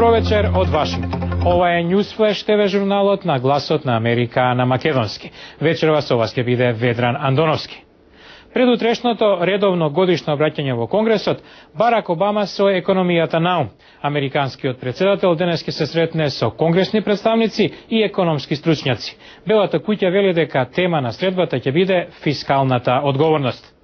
Добро вечер од Вашингтон. Ова е Newsflash ТВ журналот на Гласот на Америка на македонски. Вечерва со вас ќе биде Ведран Андоновски. Пред утрешното редовно годишно обраќање во Конгресот, Барак Обама со економијата на ум. Американскиот председател денес ќе се сретне со конгресни представници и економски стручњаци. Белата куќа вели дека тема на средбата ќе биде фискалната одговорност.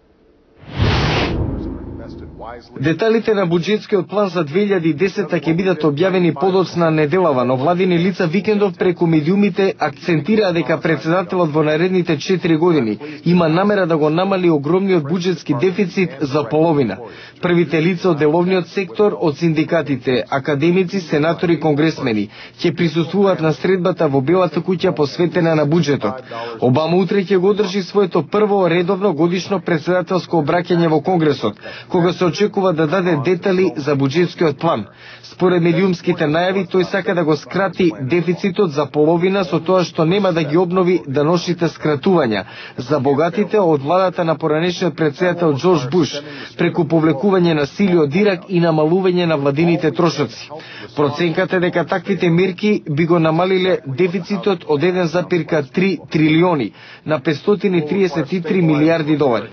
Деталите на буџетскиот план за 2010 ќе бидат објавени подоцна неделава, но владини лица викендов преку медиумите акцентираа дека председателот во наредните 4 години има намера да го намали огромниот буџетски дефицит за половина. Првите лица од деловниот сектор, од синдикатите, академици, сенатори и конгресмени ќе присуствуваат на средбата во Белата куќа посветена на буџетот. Обама утре ќе го одржи своето прво редовно годишно председателско обраќање во Конгресот, кога се очекува да даде детали за буџетскиот план. Според медиумските најави, тој сака да го скрати дефицитот за половина со тоа што нема да ги обнови даношните скратувања за богатите од владата на поранешниот председател Џорџ Буш, преку повлекување на сили од Ирак и намалување на владините трошоци. Проценката е дека таквите мерки би го намалиле дефицитот од 1,3 трилиони на 533 милиарди долари.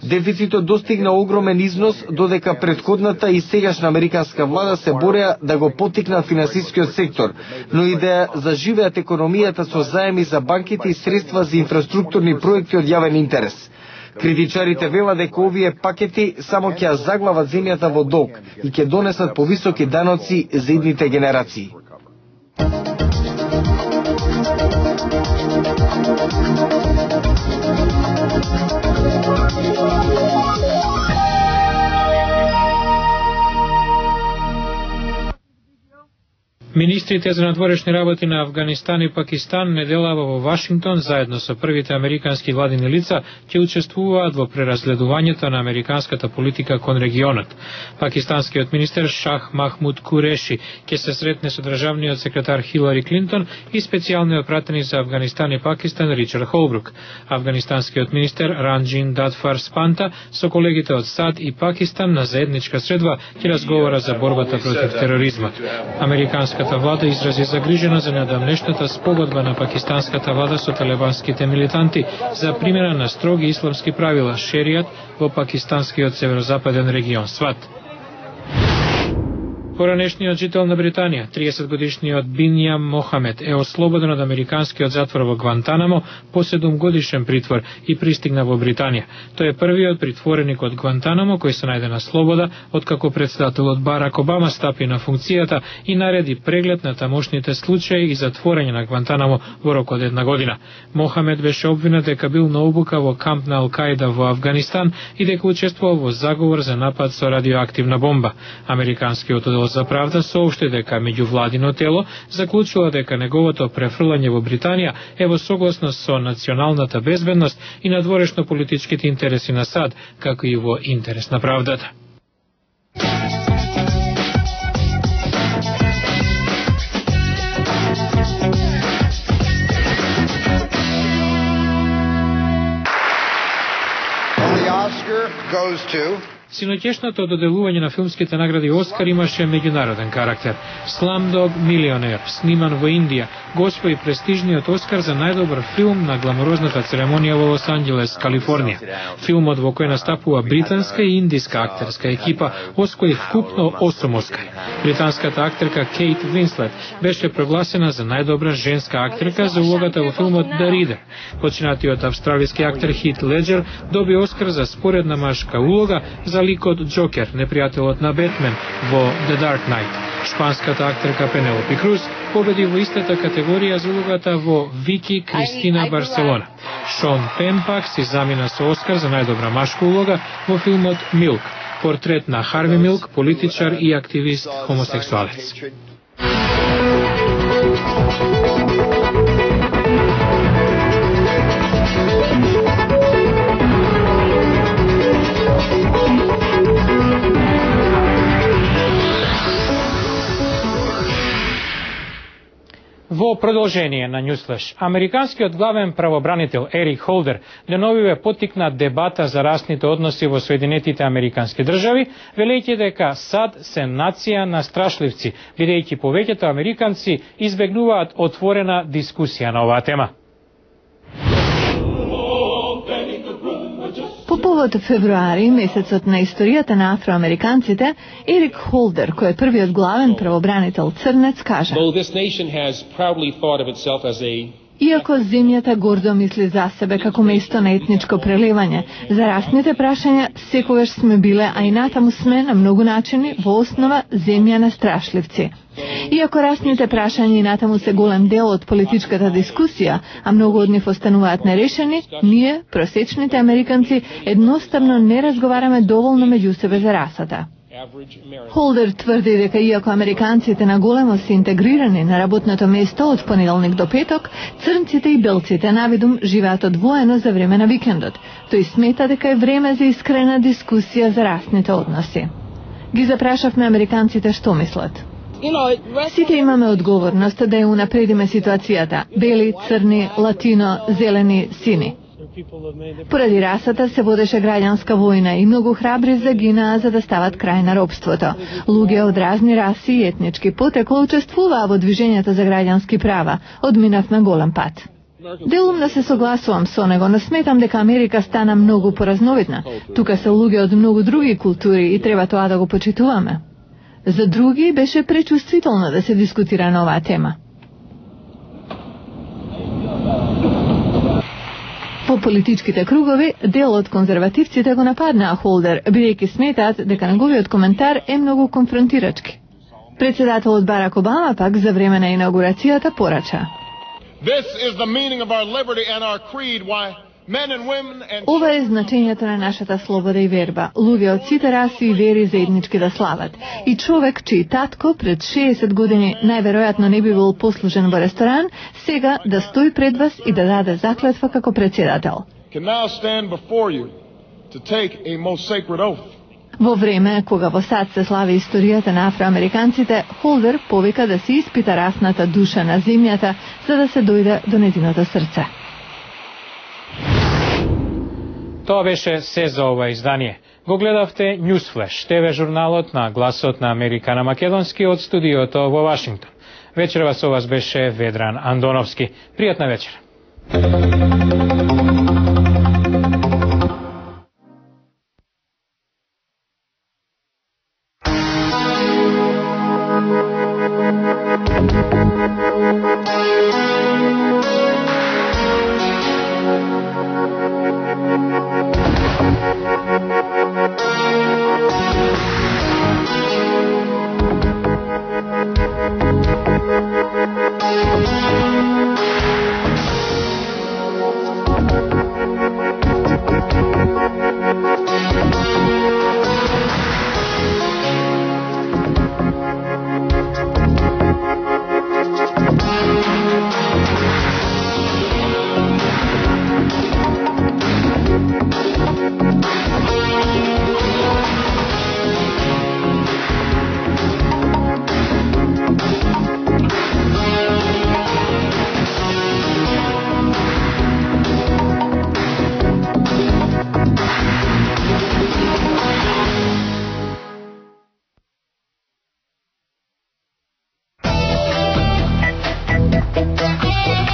Дефицитот достигна огромен износ, додека претходната и сегашна американска влада се бореа да го поттикнат финансискиот сектор, но и да заживеат економијата со заеми за банките и средства за инфраструктурни проекти од јавен интерес. Критичарите велат дека овие пакети само ќе заглават земјата во долг и ќе донесат повисоки даноци за идните генерации. Министрите за надворешни работи на Афганистан и Пакистан неделава во Вашингтон заедно со првите американски владини лица ќе учествуваат во преразгледувањето на американската политика кон регионот. Пакистанскиот министер Шах Махмуд Куреши ќе се сретне со државниот секретар Хилари Клинтон и специјалниот пратеник за Афганистан и Пакистан Ричард Холбрук. Афганистанскиот министер Ранџин Датфар Спанта со колегите од САД и Пакистан на заедничка средба ќе разговара за борбата против тероризмот. Американската влада изрази загрижена за недавнешната спогодба на пакистанската влада со талибанските милитанти за примена на строги исламски правила шеријат во пакистанскиот северозападен регион СВАТ. Поранешниот жител на Британија, 30-годишниот Бинјам Мохамед, е ослободен од американскиот затвор во Гвантанамо по 7-годишен притвор и пристигна во Британија. Тој е првиот притвореник од Гвантанамо кој се најде на слобода откако председателот Барак Обама стапи на функцијата и нареди преглед на тамошните случаи и затворање на Гвантанамо во рок од 1 година. Мохамед беше обвинет дека бил на обука во камп на Ал-Каида во Афганистан и дека учествувал во заговор за напад со радиоактивна бомба. Американскиот оддел за правда соопшти дека меѓувладино тело заклучува дека неговото префрлање во Британија е во согласност со националната безбедност и надворешно политичките интереси на САД, како и во интерес на правдата. Синоќешното доделување на филмските награди Оскар имаше меѓународен карактер. Slumdog Millionaire, сниман во Индија, го освои престижниот Оскар за најдобар филм на гламурозната церемонија во Лос Анџелес, Калифорнија. Филмот во кој настапува британска и индиска актерска екипа освои вкупно 8 Оскари. Британската актерка Кейт Винслет беше прогласена за најдобра женска актерка за улогата во филмот The Reader. Починатиот австралиски актер Хит Леџер доби Оскар за споредна машка улога за ликот Джокер, непријателот на Бетмен во The Dark Knight. Шпанската актерка Пенелопи Круз победи во истата категорија за улогата во Вики Кристина Барселона. Шон Пен пак си замина со Оскар за најдобра машка улога во филмот Милк, портрет на Харви Милк, политичар и активист хомосексуалец. Во продолжение на Newsflash. Американскиот главен правобранител Ерик Холдер деновиве поттикна дебата за расните односи во Соединетите Американски држави, велејќи дека САД се нација на страшливци, бидејќи повеќето американци избегнуваат отворена дискусија на оваа тема. По повод февруари, месецот на историјата на афроамериканците, Ерик Холдер, кој е првиот главен правобранител црнец, кажа: Иако земјата гордо мисли за себе како место на етничко прелевање, за расните прашања секогаш сме биле, а и натаму сме на многу начини во основа земја на страшливци. Иако расните прашања и натаму се голем дел од политичката дискусија, а многу од нив остануваат нерешени, ние, просечните американци, едноставно не разговараме доволно меѓу себе за расата. Холдер тврди дека иако американците на големо се интегрирани на работното место од понеделник до петок, црнците и белците навидум живеат одвоено за време на викендот. Тој смета дека е време за искрена дискусија за расните односи. Ги запрашавме американците што мислат. Сите имаме одговорност да ја унапредиме ситуацијата. Бели, црни, латино, зелени, сини. Поради расата се водеше граѓанска војна и многу храбри загинаа за да стават крај на робството. Луѓе од разни раси и етнички потекло учествуваа во движењето за граѓански права. Одминавме голем пат. Делумно се согласувам со него, но сметам дека Америка стана многу поразновидна. Тука се луѓе од многу други култури и треба тоа да го почитуваме. За други беше пречувствително да се дискутира на оваа тема. По политичките кругови, дел од конзервативците го нападнаа Холдер, бидејќи сметаат дека неговиот коментар е многу конфронтирачки. Председателот Барак Обама пак за време на инаугурацијата порача: Ова е значењето на нашата слобода и верба. Луѓе од сите раси и вери заеднички да слават. И човек чиј татко пред 60 години најверојатно не би бил послужен во ресторан, сега да стои пред вас и да даде заклетва како председател. Во време кога во САД се слави историјата на афроамериканците, Холдер повика да се испита расната душа на земјата за да се дојде до нејзиното срце. Тоа беше се за ова издание. Го гледавте Newsflash, ТВ журналот на Гласот на Америка на македонски од студиото во Вашингтон. Вечерва со вас беше Ведран Андоновски. Пријатна вечер.